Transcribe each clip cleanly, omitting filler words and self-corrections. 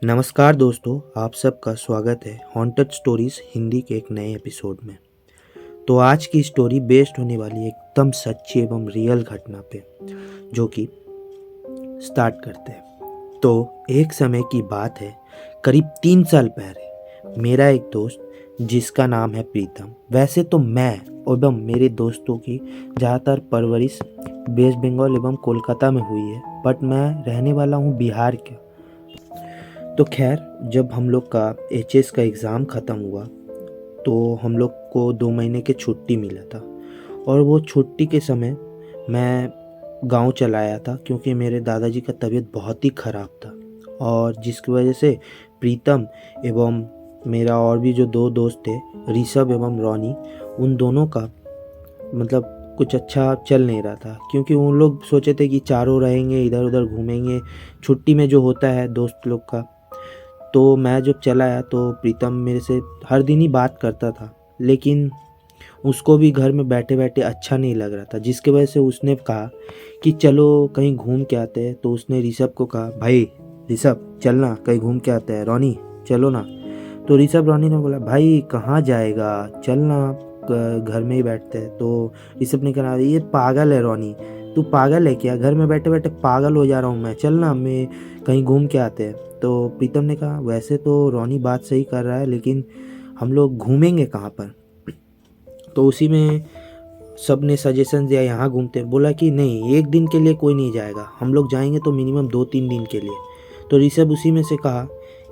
नमस्कार दोस्तों, आप सबका स्वागत है हॉन्टेड स्टोरीज हिंदी के एक नए एपिसोड में। तो आज की स्टोरी बेस्ड होने वाली है एकदम सच्ची एवं रियल घटना पे, जो कि स्टार्ट करते हैं। तो एक समय की बात है, करीब 3 साल पहले मेरा एक दोस्त जिसका नाम है प्रीतम। वैसे तो मैं एवं मेरे दोस्तों की ज़्यादातर परवरिश वेस्ट बंगाल एवं कोलकाता में हुई है, बट मैं रहने वाला हूँ बिहार का। तो खैर, जब हम लोग का एचएस का एग्ज़ाम ख़त्म हुआ तो हम लोग को 2 महीने की छुट्टी मिला था, और वो छुट्टी के समय मैं गांव चला आया था क्योंकि मेरे दादाजी का तबीयत बहुत ही ख़राब था, और जिसकी वजह से प्रीतम एवं मेरा और भी जो 2 दोस्त थे, ऋषभ एवं रोनी, उन दोनों का मतलब कुछ अच्छा चल नहीं रहा था, क्योंकि उन लोग सोचे थे कि चारों रहेंगे, इधर उधर घूमेंगे छुट्टी में, जो होता है दोस्त लोग का। तो मैं जब चला आया तो प्रीतम मेरे से हर दिन ही बात करता था, लेकिन उसको भी घर में बैठे बैठे अच्छा नहीं लग रहा था, जिसकी वजह से उसने कहा कि चलो कहीं घूम के आते हैं। तो उसने ऋषभ को कहा, भाई ऋषभ चलना कहीं घूम के आते हैं, रोनी चलो ना। तो ऋषभ रोनी ने बोला, भाई कहाँ जाएगा, चलना घर में ही बैठते हैं। तो ऋषभ ने कहा, ये पागल है रोनी, तू पागल है क्या, घर में बैठे बैठे पागल हो जा रहा हूँ मैं, चलना मैं कहीं घूम के आते हैं। तो प्रीतम ने कहा, वैसे तो रोनी बात सही कर रहा है, लेकिन हम लोग घूमेंगे कहाँ पर। तो उसी में सब ने सजेशन दिया, यहाँ घूमते हैं। बोला कि नहीं, एक दिन के लिए कोई नहीं जाएगा, हम लोग जाएंगे तो मिनिमम 2-3 दिन के लिए। तो ऋषभ उसी में से कहा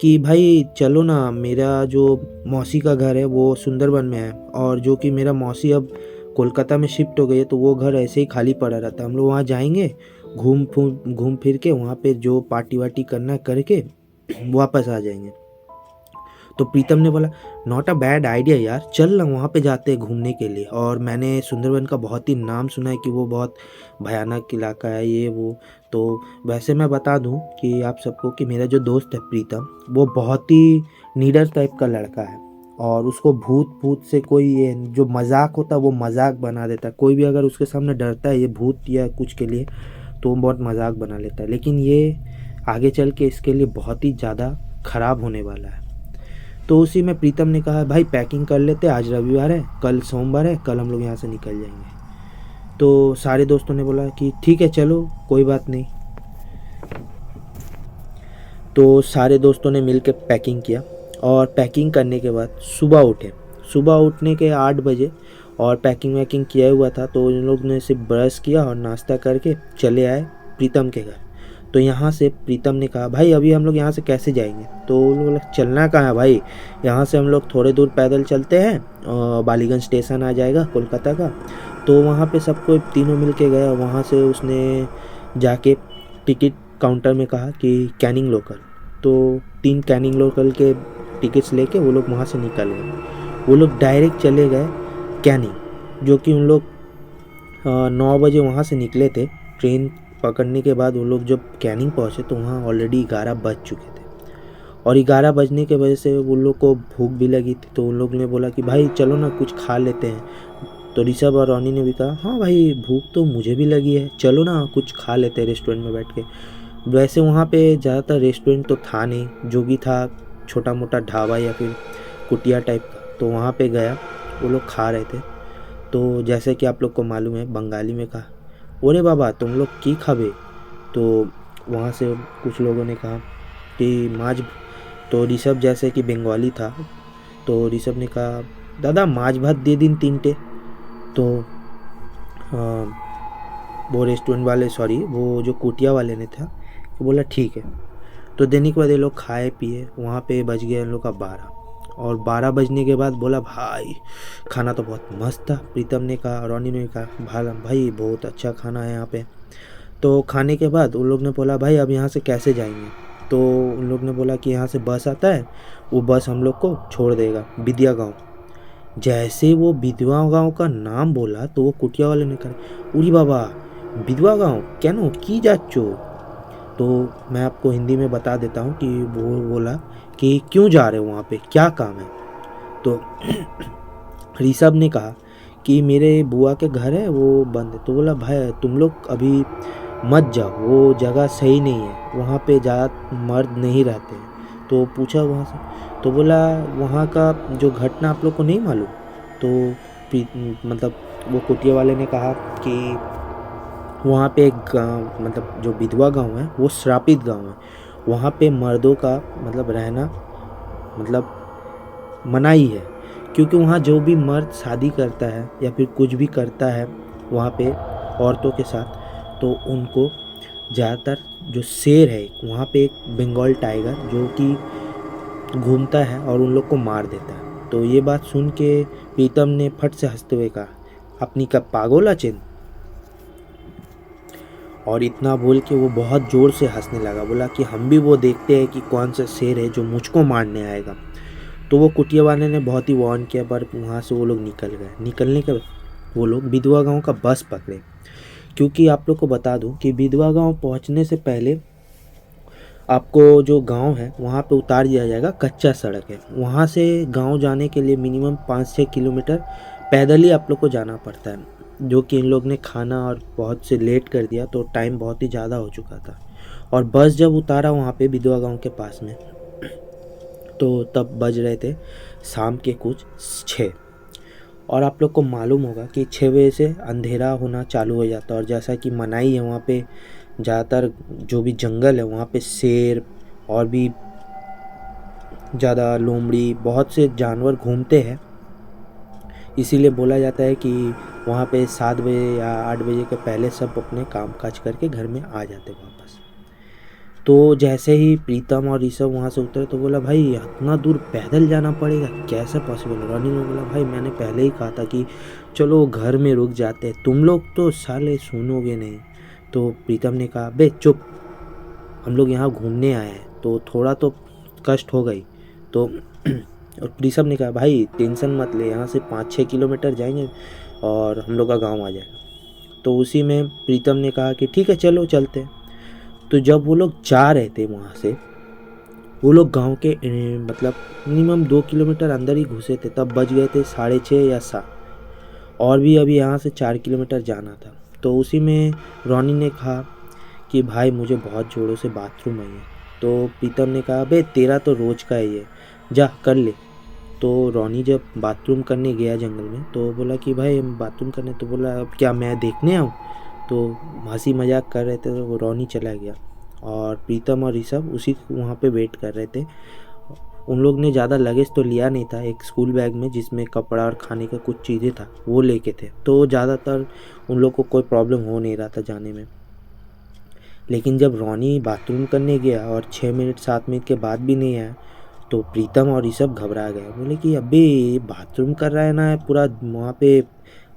कि भाई चलो ना, मेरा जो मौसी का घर है वो सुंदरबन में है, और जो कि मेरा मौसी अब कोलकाता में शिफ्ट हो गई है, तो वो घर ऐसे ही खाली पड़ा रहता है। हम लोग वहाँ जाएंगे, घूम फिर के वहाँ पे जो पार्टी वार्टी करना करके वापस आ जाएंगे। तो प्रीतम ने बोला, नॉट अ बैड आइडिया यार, चल ना वहाँ पे जाते हैं घूमने के लिए। और मैंने सुंदरबन का बहुत ही नाम सुना है कि वो बहुत भयानक इलाका है, ये वो। तो वैसे मैं बता दूं कि आप सबको कि मेरा जो दोस्त है प्रीतम, वो बहुत ही नीडर टाइप का लड़का है, और उसको भूत भूत से कोई ये जो मजाक होता है वो मजाक बना देता है। कोई भी अगर उसके सामने डरता है ये भूत या कुछ के लिए, तो वो बहुत मजाक बना लेता है। लेकिन ये आगे चल के इसके लिए बहुत ही ज़्यादा ख़राब होने वाला है। तो उसी में प्रीतम ने कहा, भाई पैकिंग कर लेते, आज रविवार है, कल सोमवार है, कल हम लोग यहाँ से निकल जाएंगे। तो सारे दोस्तों ने बोला कि ठीक है चलो, कोई बात नहीं। तो सारे दोस्तों ने मिल के पैकिंग किया, और पैकिंग करने के बाद सुबह उठे। सुबह उठने के 8 बजे, और पैकिंग वैकिंग किया हुआ था, तो इन लोग ने सिर्फ ब्रश किया और नाश्ता करके चले आए प्रीतम के घर। तो यहाँ से प्रीतम ने कहा, भाई अभी हम लोग यहाँ से कैसे जाएंगे। तो उन लोग बोला, चलना कहाँ है भाई, यहाँ से हम लोग थोड़े दूर पैदल चलते हैं, बालीगंज स्टेशन आ जाएगा कोलकाता का। तो वहाँ पे सबको तीनों मिल के गए, वहाँ से उसने जाके टिकट काउंटर में कहा कि कैनिंग लोकल। तो 3 कैनिंग लोकल के टिकट्स लेके वो लोग वहाँ से निकल गए। वो लोग डायरेक्ट चले गए कैनिंग, जो कि उन लोग 9 बजे वहाँ से निकले थे। ट्रेन पकड़ने के बाद वो लोग जब कैनिंग पहुँचे तो वहाँ ऑलरेडी 11 बज चुके थे, और 11 बजने के वजह से वो लोग को भूख भी लगी थी। तो उन लोग ने बोला कि भाई चलो ना कुछ खा लेते हैं। तो ऋषभ और रोनी ने भी कहा, हाँ भाई भूख तो मुझे भी लगी है, चलो ना कुछ खा लेते हैं रेस्टोरेंट में बैठ के। वैसे वहाँ पे ज़्यादातर रेस्टोरेंट तो था नहीं, जो भी था छोटा मोटा ढाबा या फिर कुटिया टाइप का। तो वहाँ पे गया, वो लोग खा रहे थे। तो जैसे कि आप लोग को मालूम है, बंगाली में कहा, ओरे बाबा तुम लोग की खाबे। तो वहाँ से कुछ लोगों ने कहा कि माज। तो ऋषभ जैसे कि बंगाली था, तो ऋषभ ने कहा, दादा माज भात दे दिन 3 टे। तो वो रेस्टोरेंट वाले, सॉरी वो जो कुटिया वाले ने था, वो बोला ठीक है। तो देने के बाद ये लोग खाए पिए, वहाँ पे बज गया इन लोग का 12। और 12 बजने के बाद बोला, भाई खाना तो बहुत मस्त था। प्रीतम ने कहा, रोनी ने कहा, भाई बहुत अच्छा खाना है यहाँ पे। तो खाने के बाद उन लोग ने बोला, भाई अब यहाँ से कैसे जाएंगे। तो उन लोग ने बोला कि यहाँ से बस आता है, वो बस हम लोग को छोड़ देगा विद्या गाँव। जैसे वो विधवा गांव का नाम बोला तो वो कुटिया वाले ने कहा, उरी बाबा विधवा गांव क्यों की जाच्चो। तो मैं आपको हिंदी में बता देता हूँ कि वो बोला कि क्यों जा रहे हो वहाँ पे, क्या काम है। तो ऋषभ ने कहा कि मेरे बुआ के घर है वो बंद है। तो बोला, भाई तुम लोग अभी मत जाओ, वो जगह सही नहीं है, वहाँ पे ज़्यादा मर्द नहीं रहते हैं, तो पूछा वहाँ से, तो बोला वहाँ का जो घटना आप लोग को नहीं मालूम। तो मतलब वो कुटिया वाले ने कहा कि वहाँ पे एक गाँव, मतलब जो विधवा गांव है वो श्रापित गांव है। वहाँ पे मर्दों का मतलब रहना मतलब मनाही है, क्योंकि वहाँ जो भी मर्द शादी करता है या फिर कुछ भी करता है वहाँ पे औरतों के साथ, तो उनको ज़्यादातर जो शेर है वहाँ पे एक बंगाल टाइगर जो कि घूमता है और उन लोग को मार देता है। तो ये बात सुन के प्रीतम ने फट से हंसते हुए कहा, अपनी कब पागल अचेन। और इतना बोल के वो बहुत ज़ोर से हंसने लगा, बोला कि हम भी वो देखते हैं कि कौन सा शेर है जो मुझको मारने आएगा। तो वो कुटिया वाले ने बहुत ही वार्न किया, पर वहाँ से वो लोग निकल गए। निकलने के वो लोग विधवा गांव का बस पकड़े, क्योंकि आप लोग को बता दूं कि विधवा गांव पहुँचने से पहले आपको जो गांव है वहाँ पे उतार दिया जाएगा। कच्चा सड़क है, वहाँ से गांव जाने के लिए मिनिमम 5-6 किलोमीटर पैदल ही आप लोग को जाना पड़ता है, जो कि इन लोग ने खाना और बहुत से लेट कर दिया, तो टाइम बहुत ही ज़्यादा हो चुका था। और बस जब उतारा वहाँ पे विधवा गांव के पास में, तो तब बज रहे थे शाम के कुछ 6। और आप लोग को मालूम होगा कि 6 बजे से अंधेरा होना चालू हो जाता है, और जैसा कि मनाही है वहाँ पे ज़्यादातर जो भी जंगल है वहाँ पे शेर और भी ज़्यादा लोमड़ी बहुत से जानवर घूमते हैं। इसीलिए बोला जाता है कि वहाँ पे 7 बजे या 8 बजे के पहले सब अपने काम काज करके घर में आ जाते वापस। तो जैसे ही प्रीतम और ऋषभ वहाँ से उतरे तो बोला, भाई इतना दूर पैदल जाना पड़ेगा, कैसे पॉसिबल। रॉनी ने बोला, भाई मैंने पहले ही कहा था कि चलो घर में रुक जाते हैं, तुम लोग तो साले सुनोगे नहीं। तो प्रीतम ने कहा, बे चुप, हम लोग यहाँ घूमने आए हैं तो थोड़ा तो कष्ट हो गई। तो और ऋषभ ने कहा, भाई टेंशन मत ले, यहाँ से 5-6 किलोमीटर जाएंगे और हम लोग का गाँव आ जाएगा। तो उसी में प्रीतम ने कहा कि ठीक है चलो चलते हैं। तो जब वो लोग जा रहे थे वहाँ से, वो लोग गांव के मतलब मिनिमम 2 किलोमीटर अंदर ही घुसे थे, तब बज गए थे 6:30 या 7, और भी अभी यहाँ से 4 किलोमीटर जाना था। तो उसी में रॉनी ने कहा कि भाई मुझे बहुत जोरों से बाथरूम आई है। तो प्रीतम ने कहा, बे तेरा तो रोज का ही है, जा कर ले। तो रॉनी जब बाथरूम करने गया जंगल में, तो बोला कि भाई हम बाथरूम करने, तो बोला अब क्या मैं देखने आऊँ। तो हंसी मजाक कर रहे थे, तो वो रॉनी चला गया और प्रीतम और ऋषभ उसी वहाँ पे वेट कर रहे थे। उन लोग ने ज़्यादा लगेज तो लिया नहीं था, एक स्कूल बैग में जिसमें कपड़ा और खाने का कुछ चीज़ें था वो लेके थे, तो ज़्यादातर उन लोग को कोई प्रॉब्लम हो नहीं रहा था जाने में। लेकिन जब रॉनी बाथरूम करने गया और 6 मिनट 7 मिनट के बाद भी नहीं आया, तो प्रीतम और ऋषभ घबरा गए। बोले कि अबे बाथरूम कर रहा है ना, पूरा वहाँ पे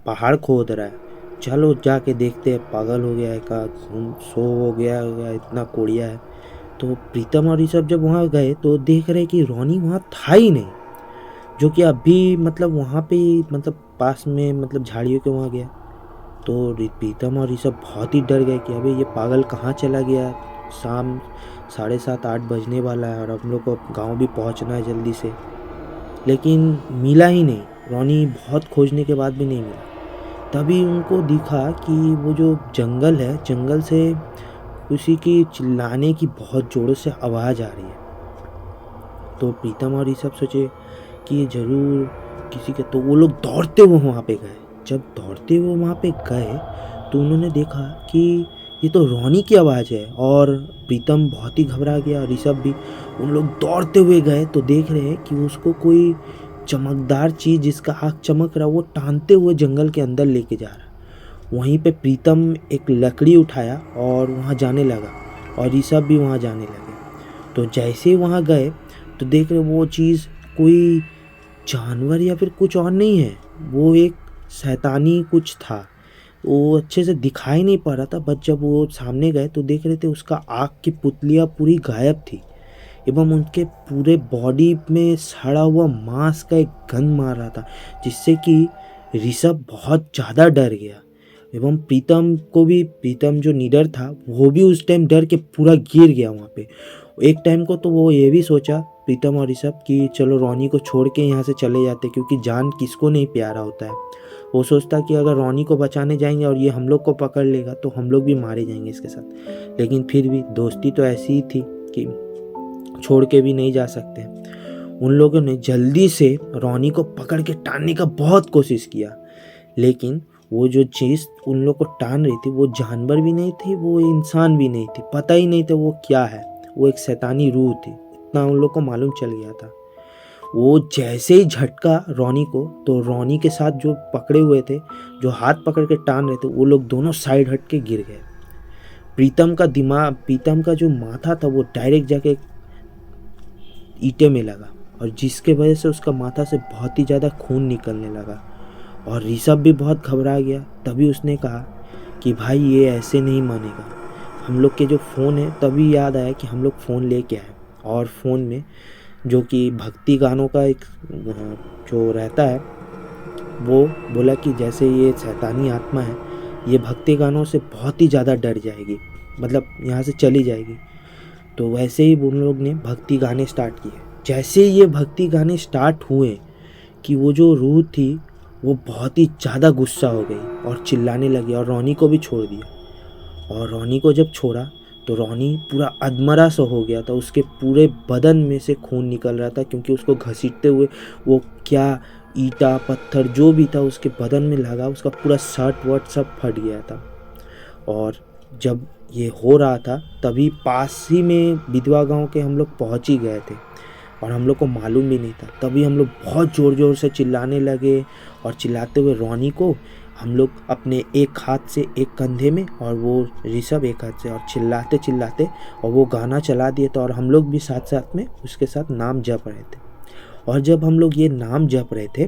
पहाड़ खोद रहा है, चलो जाके देखते हैं, पागल हो गया है का, घूम सो हो गया होगा, इतना कोड़िया है। तो प्रीतम और ऋषभ जब वहाँ गए तो देख रहे कि रॉनी वहाँ था ही नहीं, जो कि अभी मतलब वहाँ पे मतलब पास में मतलब झाड़ियों के वहाँ गया। तो प्रीतम और ऋषभ बहुत ही डर गए कि अबे ये पागल कहाँ चला गया। शाम 7:30-8 बजने वाला है और हम लोग को गांव भी पहुंचना है जल्दी से, लेकिन मिला ही नहीं। रॉनी बहुत खोजने के बाद भी नहीं मिला। तभी उनको दिखा कि वो जो जंगल है, जंगल से किसी की चिल्लाने की बहुत ज़ोरों से आवाज़ आ रही है। तो प्रीतम और ऋषभ सोचे कि ये ज़रूर किसी के, तो वो लोग दौड़ते हुए वहाँ पे गए। जब दौड़ते हुए वहाँ पे गए तो उन्होंने देखा कि ये तो रॉनी की आवाज़ है, और प्रीतम बहुत ही घबरा गया, ऋषभ भी। उन लोग दौड़ते हुए गए तो देख रहे हैं कि उसको कोई चमकदार चीज़ जिसका आँख चमक रहा वो टानते हुए जंगल के अंदर लेके जा रहा। वहीं पे प्रीतम एक लकड़ी उठाया और वहाँ जाने लगा, और ऋषभ भी वहाँ जाने लगे। तो जैसे ही वहाँ गए तो देख रहे वो चीज़ कोई जानवर या फिर कुछ और नहीं है, वो एक शैतानी कुछ था। वो अच्छे से दिखाई नहीं पड़ रहा था, बट जब वो सामने गए तो देख रहे थे उसका आँख की पुतलियाँ पूरी गायब थी, एवं उनके पूरे बॉडी में सड़ा हुआ मांस का एक गंध मार रहा था, जिससे कि ऋषभ बहुत ज़्यादा डर गया। एवं प्रीतम को भी, प्रीतम जो निडर था वो भी उस टाइम डर के पूरा गिर गया वहाँ पे। एक टाइम को तो वो ये भी सोचा प्रीतम और ऋषभ कि चलो रॉनी को छोड़ के यहाँ से चले जाते, क्योंकि जान किसको नहीं प्यारा होता है। वो सोचता कि अगर रॉनी को बचाने जाएंगे और ये हम लोग को पकड़ लेगा तो हम लोग भी मारे जाएंगे इसके साथ। लेकिन फिर भी दोस्ती तो ऐसी ही थी कि छोड़ के भी नहीं जा सकते। उन लोगों ने जल्दी से रोनी को पकड़ के टानने का बहुत कोशिश किया, लेकिन वो जो चीज़ उन लोग को टान रही थी वो जानवर भी नहीं थी, वो इंसान भी नहीं थी, पता ही नहीं था वो क्या है। वो एक शैतानी रूह थी, इतना उन लोग को मालूम चल गया था। वो जैसे ही झटका रोनी को, तो रोनी के साथ जो पकड़े हुए थे, जो हाथ पकड़ के टान रहे थे, वो लोग दोनों साइड हट के गिर गए। प्रीतम का जो माथा था वो डायरेक्ट जाके ईंटे में लगा, और जिसके वजह से उसका माथा से बहुत ही ज़्यादा खून निकलने लगा। और ऋषभ भी बहुत घबरा गया। तभी उसने कहा कि भाई ये ऐसे नहीं मानेगा, हम लोग के जो फ़ोन है, तभी याद आया कि हम लोग फ़ोन लेके आए, और फ़ोन में जो कि भक्ति गानों का एक जो रहता है, वो बोला कि जैसे ये शैतानी आत्मा है, ये भक्ति गानों से बहुत ही ज़्यादा डर जाएगी, मतलब यहाँ से चली जाएगी। तो वैसे ही उन लोग ने भक्ति गाने स्टार्ट किए। जैसे ये भक्ति गाने स्टार्ट हुए कि वो जो रूह थी वो बहुत ही ज़्यादा गुस्सा हो गई और चिल्लाने लगी, और रोनी को भी छोड़ दिया। और रोनी को जब छोड़ा तो रोनी पूरा अधमरा सा हो गया था, उसके पूरे बदन में से खून निकल रहा था, क्योंकि उसको घसीटते हुए वो क्या ईंटा पत्थर जो भी था उसके बदन में लगा, उसका पूरा शर्ट वर्ट सब फट गया था। और जब ये हो रहा था तभी पास ही में विधवा गांव के हम लोग पहुंच ही गए थे, और हम लोग को मालूम भी नहीं था। तभी हम लोग बहुत ज़ोर ज़ोर से चिल्लाने लगे, और चिल्लाते हुए रोनी को हम लोग अपने एक हाथ से एक कंधे में, और वो ऋषभ एक हाथ से, और चिल्लाते चिल्लाते और वो गाना चला दिए था, और हम लोग भी साथ साथ में उसके साथ नाम जप रहे थे। और जब हम लोग ये नाम जप रहे थे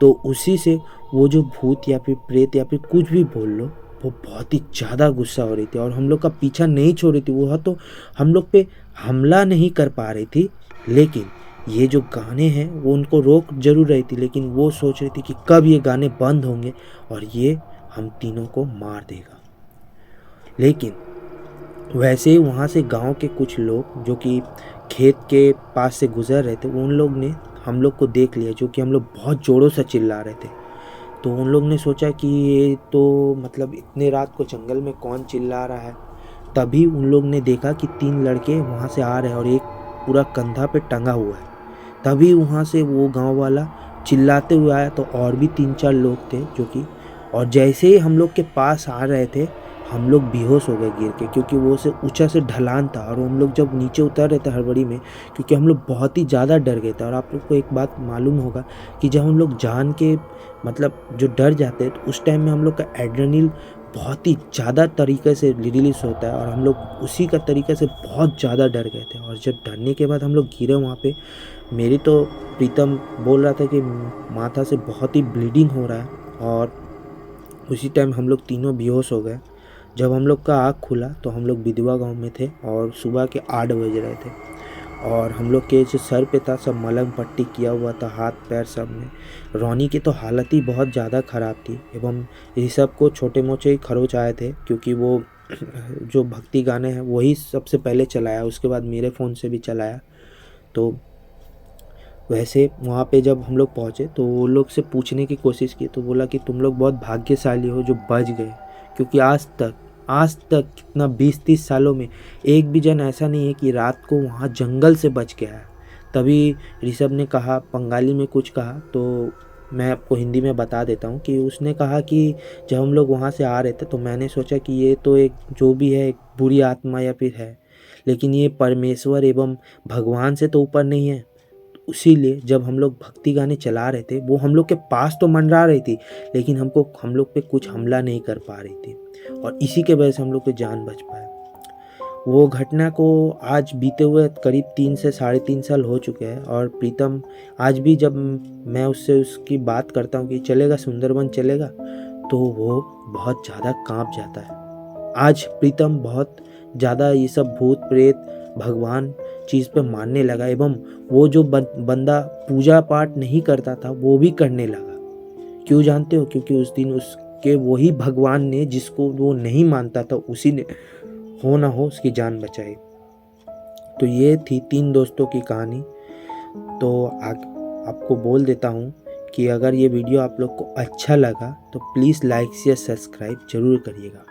तो उसी से वो जो भूत या फिर प्रेत या फिर कुछ भी बोल लो, वो बहुत ही ज़्यादा गुस्सा हो रही थी, और हम लोग का पीछा नहीं छोड़ रही थी। वो तो हम लोग पे हमला नहीं कर पा रही थी, लेकिन ये जो गाने हैं वो उनको रोक जरूर रही थी, लेकिन वो सोच रही थी कि कब ये गाने बंद होंगे और ये हम तीनों को मार देगा। लेकिन वैसे ही वहाँ से गांव के कुछ लोग जो कि खेत के पास से गुजर रहे थे, उन लोग ने हम लोग को देख लिया, जो कि हम लोग बहुत ज़ोरों से चिल्ला रहे थे। तो उन लोग ने सोचा कि ये तो मतलब इतने रात को जंगल में कौन चिल्ला रहा है। तभी उन लोग ने देखा कि 3 लड़के वहाँ से आ रहे हैं, और एक पूरा कंधा पे टंगा हुआ है। तभी वहाँ से वो गांव वाला चिल्लाते हुए आया, तो और भी 3-4 लोग थे जो कि, और जैसे ही हम लोग के पास आ रहे थे हम लोग बेहोश हो गए गिर के, क्योंकि वो से ऊंचा से ढलान था, और हम लोग जब नीचे उतर रहे थे हड़बड़ी में, क्योंकि हम लोग बहुत ही ज़्यादा डर गए थे। और आप लोग को एक बात मालूम होगा कि जब हम लोग जान के मतलब जो डर जाते हैं, तो उस टाइम में हम लोग का एड्रेनलिन बहुत ही ज़्यादा तरीके से रिलीज होता है, और हम लोग उसी का तरीके से बहुत ज़्यादा डर गए थे। और जब डरने के बाद हम लोग गिरे वहाँ पे, मेरी तो प्रीतम बोल रहा था कि माथा से बहुत ही ब्लीडिंग हो रहा है, और उसी टाइम हम लोग तीनों बेहोश हो गए। जब हम लोग का आँख खुला तो हम लोग विधवा गांव में थे, और सुबह के 8 बज रहे थे, और हम लोग के जो सर पे था सब मलहम पट्टी किया हुआ था, हाथ पैर सब में। रोनी की तो हालत ही बहुत ज़्यादा ख़राब थी, एवं ऋषभ को छोटे मोटे ही खरोच आए थे, क्योंकि वो जो भक्ति गाने हैं वही सबसे पहले चलाया, उसके बाद मेरे फ़ोन से भी चलाया। तो वैसे वहाँ पे जब हम लोग पहुँचे तो वो लोग से पूछने की कोशिश की, तो बोला कि तुम लोग बहुत भाग्यशाली हो जो बच गए, क्योंकि आज तक कितना 20-30 सालों में एक भी जन ऐसा नहीं है कि रात को वहाँ जंगल से बच के आया। तभी ऋषभ ने कहा, बंगाली में कुछ कहा, तो मैं आपको हिंदी में बता देता हूँ कि उसने कहा कि जब हम लोग वहाँ से आ रहे थे तो मैंने सोचा कि ये तो एक जो भी है एक बुरी आत्मा या फिर है, लेकिन ये परमेश्वर एवं भगवान से तो ऊपर नहीं है। इसीलिए जब हम लोग भक्ति गाने चला रहे थे, वो हम लोग के पास तो मंडरा रही थी, लेकिन हम लोग पे कुछ हमला नहीं कर पा रही थी, और इसी के वजह से हम लोग की जान बच पाए। वो घटना को आज बीते हुए करीब 3 से 3.5 साल हो चुके हैं, और प्रीतम आज भी जब मैं उससे उसकी बात करता हूँ कि चलेगा सुंदरबन चलेगा, तो वो बहुत ज़्यादा कांप जाता है। आज प्रीतम बहुत ज़्यादा ये सब भूत प्रेत भगवान चीज़ पे मानने लगा, एवं वो जो बंदा पूजा पाठ नहीं करता था वो भी करने लगा। क्यों जानते हो? क्योंकि उस दिन उसके वही भगवान ने, जिसको वो नहीं मानता था, उसी ने हो ना हो उसकी जान बचाई। तो ये थी 3 दोस्तों की कहानी। तो आपको बोल देता हूँ कि अगर ये वीडियो आप लोग को अच्छा लगा तो प्लीज़ लाइक शेयर सब्सक्राइब ज़रूर करिएगा।